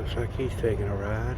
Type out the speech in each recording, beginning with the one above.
Looks like he's taking a ride.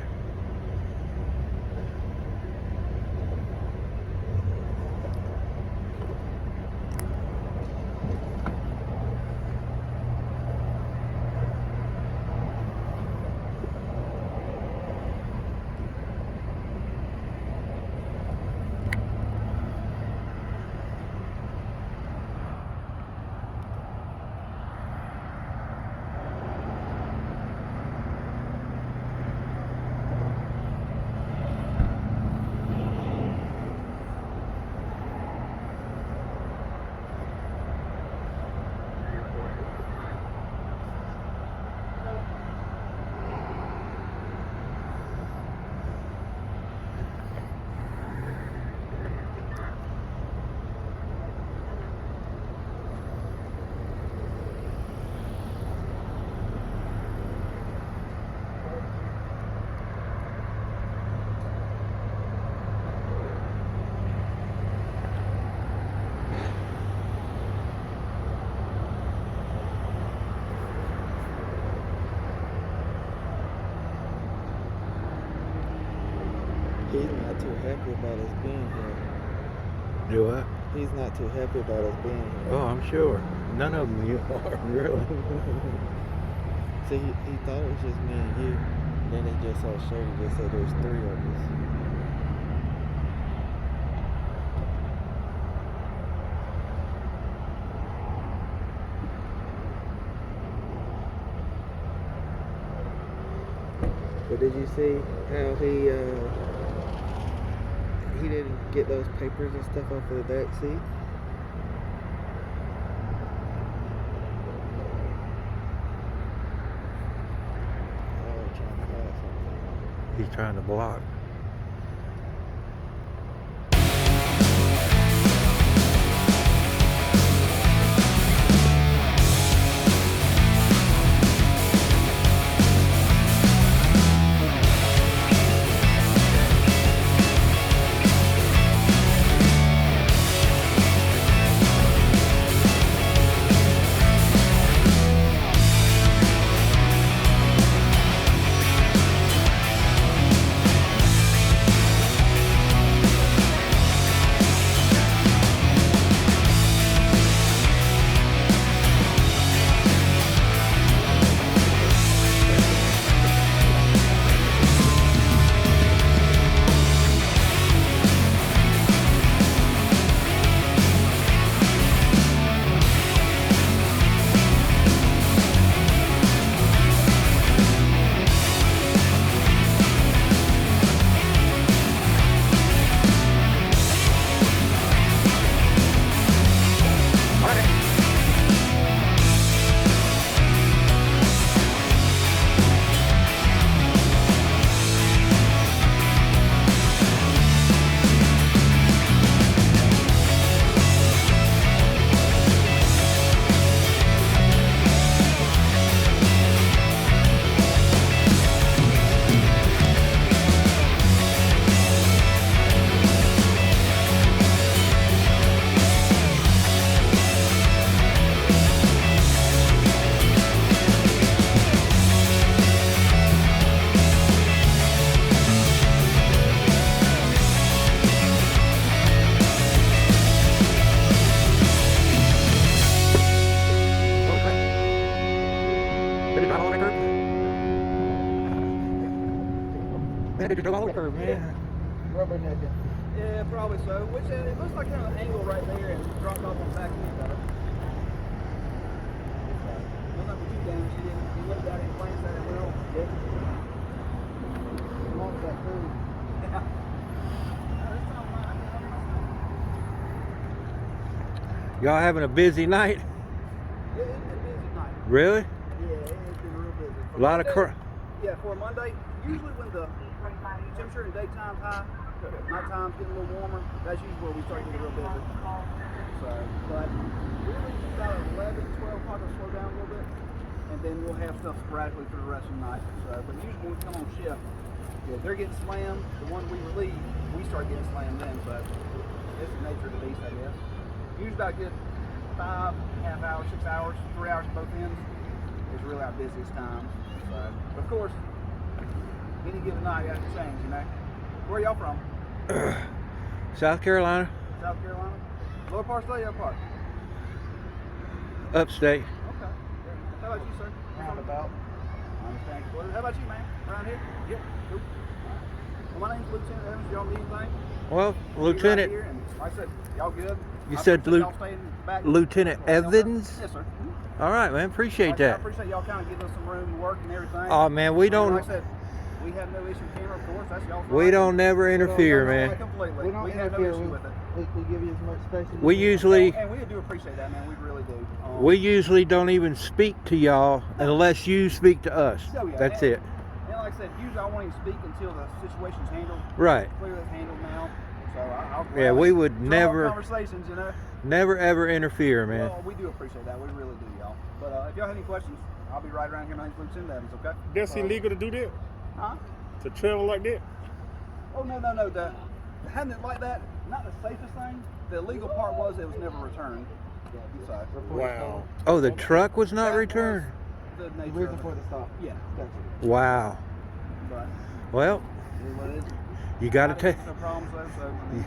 He's not too happy about us being here. Do what? He's not too happy about us being here. Oh, I'm sure. None of them you are, really. See, he thought it was just me and you. Then they just saw Shady. They said there's 3 of us. But did you see how he didn't get those papers and stuff off of the back seat? Oh, trying to hide something. He's trying to block. Did you drive all the way curve, man? Rubbernecking. Yeah, probably so. Which it looks like kind of an angle right there and dropped off on the back end better. Well, not too damaged. You looked at it and glanced at it well. Yeah. Launched that through. Yeah. Y'all having a busy night? Yeah, it's been a busy night. Really? Yeah, it's been real busy. A lot of Yeah, for a Monday, usually when the temperature in daytime's high, nighttime's getting a little warmer, that's usually where we start getting real busy. So, but really about 11, 12 o'clock will slow down a little bit, and then we'll have stuff sporadically for the rest of the night. So, but usually when we come on shift, yeah, they're getting slammed. The ones we relieve, we start getting slammed then. So it's the nature of the beast, I guess. Usually about a good 5.5 hours, 6 hours, 3 hours at both ends is really our busiest time. So, but of course, any given night after change, you know. Where y'all from? South Carolina, South Carolina? Lower part state, upper part? upstate. Okay. How about you, sir? Roundabout. I understand. How about you, man? Around here? Yep. Cool. Well, my name's Lieutenant Evans. Y'all need anything? Well, Be Lieutenant, right here, and like I said, y'all good? You I said appreciate y'all staying back. Lieutenant Y'all good? Evans? Yes, sir. All right, man. Appreciate Like I said, I that. appreciate y'all kind of giving us some room to work and everything. Oh man, we And don't. Like I said, we have no issue with camera, of course. That's y'all's We right. don't never interfere, man. Completely. We don't have no interfere. issue with it. We give you as much space as We you usually And we do appreciate that, man. We really do. we usually don't even speak to y'all unless you speak to us. Oh, yeah. That's and, it. And like I said, usually I won't even speak until the situation's handled. Right. Clearly it's handled now. So I'll Yeah, we would draw up never, conversations, you know. never ever interfere, man. Well, we do appreciate that. We really do, y'all. But if y'all have any questions, I'll be right around here. My name's Lieutenant Evans, okay? That's illegal to do that? Huh? To travel like that? Oh, no. The having it like that, not the safest thing. The illegal part was it was never returned. So, Wow. Oh, the truck was not that returned. was the The nature reason of for it. the stop. Yeah, Gotcha. Wow. but Well, it is what it is. you got to Not take against no problems though, so I mean,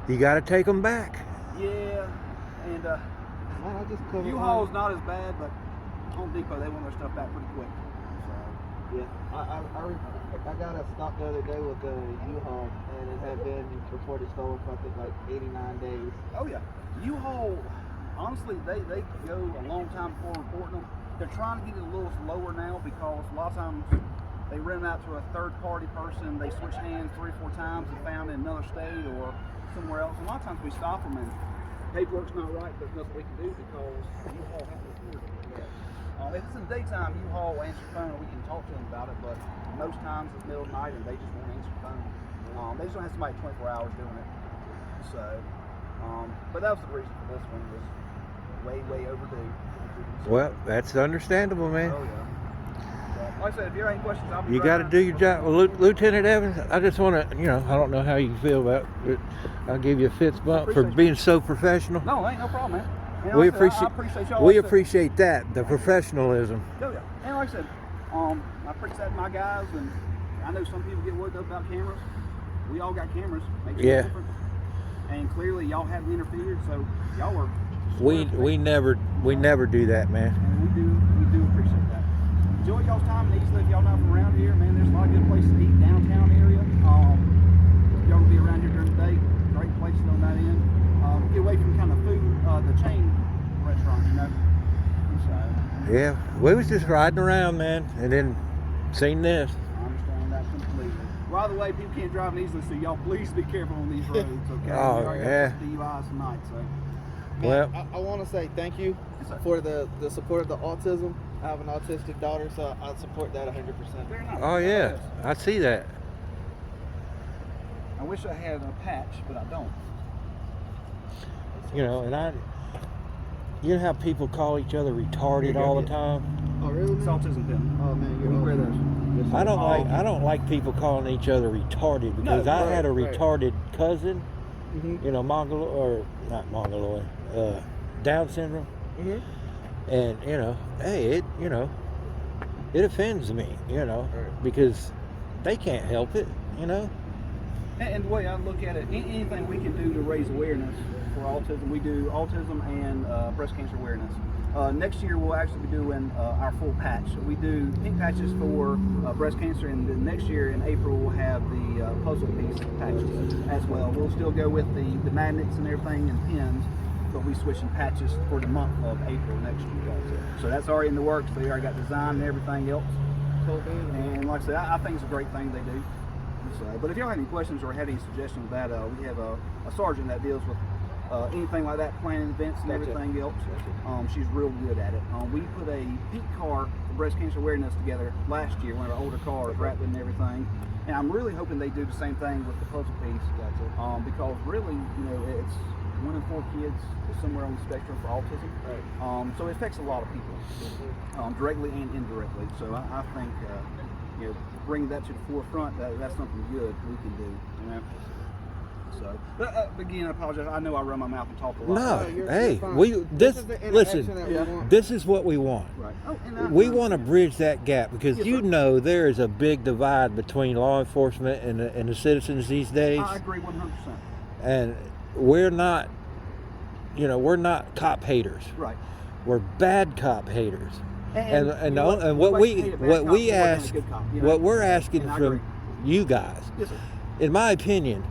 you got to take them back. yeah, and Man, I just covered U-Haul's not as bad, but Home Depot they want their stuff back pretty quick. So Yeah, I got a stop the other day with the U-Haul, and it had been reported stolen for I think like 89 days. oh yeah, U-Haul. Honestly, they go a long time before reporting them. They're trying to get it a little slower now because a lot of times they rent them out to a third-party person. They switch hands 3 or 4 times and found in another state or somewhere else. And a lot of times we stop them and paperwork's not right. There's nothing we can do because U-Haul has to report it. If it's in the daytime, U-Haul will answer the phone and we can talk to them about it. But most times it's middle of the night and they just won't answer the phone. They just don't have somebody 24 hours doing it. So, but that was the reason for this one was way overdue. Well, that's understandable, man. Oh yeah. But like I said, if you have any questions, I'll be You right got to around. do your job. Well, Lieutenant Evans, I just want to, I don't know how you feel about it. I'll give you a fist bump for Appreciate being so professional. No, ain't no problem, man. And We like I said, I appreciate appreciate y'all. we Like I said, appreciate that, the professionalism. Oh yeah. And like I said, I appreciate my guys, and I know some people get worked up about cameras. We all got cameras. Makes Yeah. a difference. And clearly y'all haven't interfered, so y'all were. We never do that, man. And we do appreciate that. Enjoy y'all's time in Easley. If y'all not from around here, man, there's a lot of good places to eat downtown area. Y'all will be around here during the day. Great places on that end. Get away from kind of food, the chain restaurant, you know. So, Yeah, we was just riding around, man, and then seen this. I understand that completely. By the way, people can't drive in Easley, so y'all please be careful on these roads, okay? Oh, We already yeah. got DUIs tonight, so. Well, I want to say thank you Yes, sir. for the support of the autism. I have an autistic daughter, so I support that 100%. Very nice. oh yeah, I see that. I wish I had a patch, but I don't. And you know how people call each other retarded all the time? Oh, really? It's Man? autism pin. Oh, man, you're We wear awesome. those. Yes, I sir. don't like people calling each other retarded because No, I had a right. retarded cousin, Mhm. Mongoloid or not Mongoloid, Down syndrome, Mhm. and hey, it offends me, because they can't help it, And the way I look at it, anything we can do to raise awareness for autism, we do autism and breast cancer awareness. Next year we'll actually be doing our full patch. We do pink patches for breast cancer, and then next year in April we'll have the puzzle piece patches as well. We'll still go with the magnets and everything and pins, but we switching patches for the month of April next year. So that's already in the works. They already got design and everything else. And like I said, I think it's a great thing they do. So, but if y'all have any questions or have any suggestions of that, we have a sergeant that deals with anything like that, planning events and Gotcha. everything else. She's real good at it. We put a pink car for breast cancer awareness together last year, one of our older cars, wrapped and everything. And I'm really hoping they do the same thing with the puzzle piece. Because really, it's 1 in 4 kids is somewhere on the spectrum for autism. Right. So it affects a lot of people, directly and indirectly. So I think, bring that to the forefront. That's something good we can do. So, but again, I apologize. I know I run my mouth and talk a lot. No, you're hey, fine. this is the interaction listen. that we want. This is what we want. Right. Oh, and We want to bridge that gap because Yes, you sir. know there is a big divide between law enforcement and the citizens these days, I agree 100%. and we're not, we're not cop haters. Right. We're bad cop haters. And you know what like to hate a bad cop more than a ask, good cop, you know? what we're asking And I from agree. you guys, Yes, sir. in my opinion,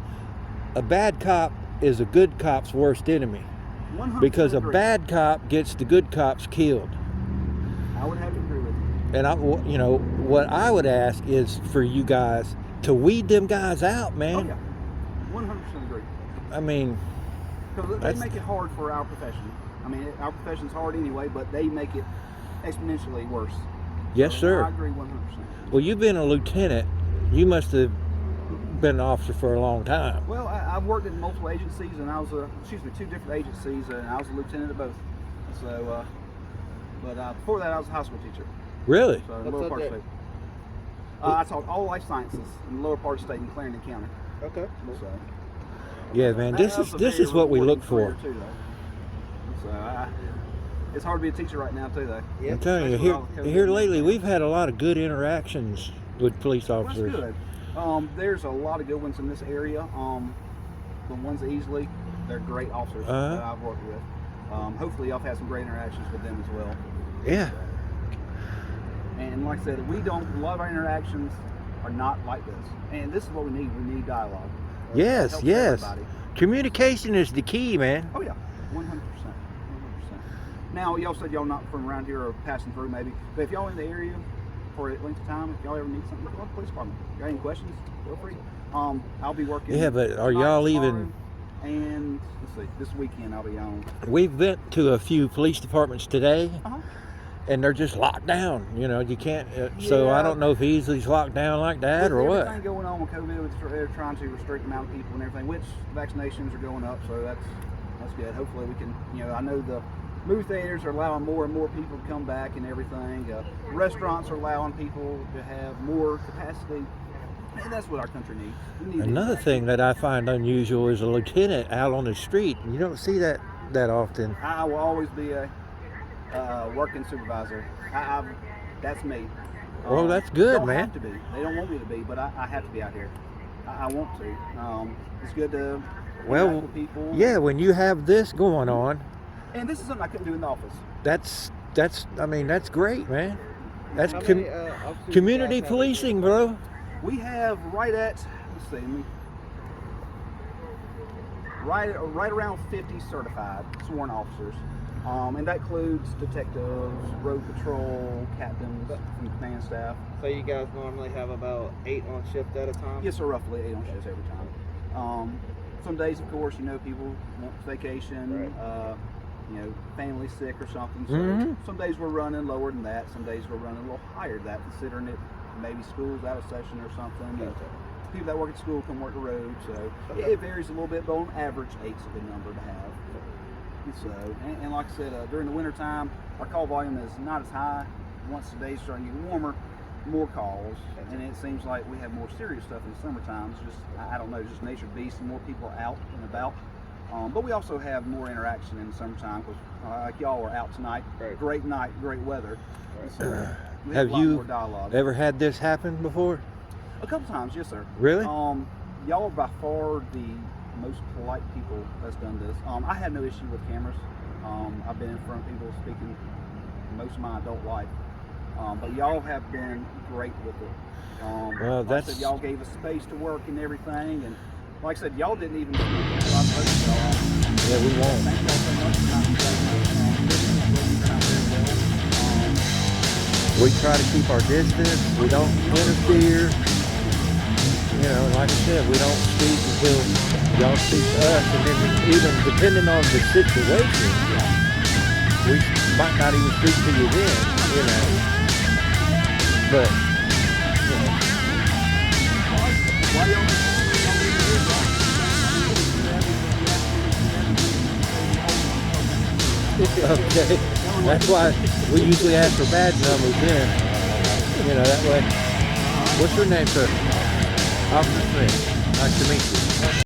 a bad cop is a good cop's worst enemy 100% because a agree. bad cop gets the good cops killed. I would have to agree with you. And what I would ask is for you guys to weed them guys out, Oh man. yeah, 100% agree. I mean, Because they That's- make it hard for our profession. I mean, our profession's hard anyway, but they make it exponentially worse. yes, So, sir. I agree 100%. Well, you've been a lieutenant. You must have been an officer for a long time. Well, I've worked in multiple agencies, and I was two different agencies, and I was a lieutenant at both. So, but before that, I was a high school teacher. Really? So, in What's the lower up part of there? the state. I taught all life sciences in the lower part of the state in Clarendon County. Okay. So, Yeah, man. that This was a is very what we rewarding look for. career, too, though. So, it's hard to be a teacher right now, too, though. Yeah. I'm telling you, Especially with all the COVID here and lately, everything. we've had a lot of good interactions with police Well, that's officers. good. There's a lot of good ones in this area. The ones at Easley, they're great officers Uh-huh. that I've worked with. Hopefully, y'all have had some great interactions with them as well. Yeah. And like I said, a lot of our interactions are not like this. And this is what we need. We need dialogue. Yes, Helps yes. everybody. Communication is the key, man. Oh yeah, 100%. 100%. Now, y'all said y'all not from around here or passing through maybe, but if y'all in the area for a length of time, if y'all ever need something, call the police department. Got any questions? Feel free. I'll be working. Yeah, but are tonight, y'all tomorrow, even? And let's see, this weekend I'll be on. We've been to a few police departments today, Uh-huh. and they're just locked down. You can't. So I Yeah. don't know if Easley's locked down like that or With what. everything going on with COVID, they're trying to restrict the amount of people and everything, which vaccinations are going up, so that's good. Hopefully we can, I know the movie theaters are allowing more and more people to come back and everything. Restaurants are allowing people to have more capacity, and that's what our country needs. We need Another thing that I find unusual is a lieutenant out on the street. You don't see that often. I will always be a working supervisor. That's me. Well, that's good, don't man. Have to be. They don't want me to be, but I have to be out here. I want to. It's good to Well, interact with people. Yeah, when you have this going on, And this is something I couldn't do in the office. that's great, man. That's How many, officers you community guys have? policing, bro. We have right around 50 certified sworn officers. And that includes detectives, road patrol, captains, and command staff. So you guys normally have about 8 on shift at a time? Yes, sir, roughly 8 on shifts every time. Some days, of course, people want vacation, Right. family sick or something. So Mhm. some days we're running lower than that. Some days we're running a little higher than that, considering it maybe school's out of session or something. People that work at school come work the road, so it varies a little bit, but on average, 8's a good number to have. So, and like I said, during the winter time, our call volume is not as high. Once the days start getting warmer, more calls, and it seems like we have more serious stuff in the summertime. It's just, I don't know, just nature beast, and more people are out and about. But we also have more interaction in the summertime because, like y'all are out tonight, Right. great night, great weather. Right. So we Have a lot you more dialogue. Ever had this happen before? A couple times, yes, sir. Really? Y'all are by far the most polite people that's done this. I had no issue with cameras. I've been in front of people speaking most of my adult life. But y'all have been great with it. Well, like I that's- said, y'all gave us space to work and everything. And like I said, y'all didn't even speak until I spoke to y'all. Yeah, we won't. Thank y'all so much for not We try to keep our distance. We don't interfere. Like I said, we don't speak until y'all speak to us, and then even depending on the situation, we might not even speak to you then. But okay, that's why we usually ask for badge numbers then. That way. What's your name, sir? Officer Smith. Nice to meet you.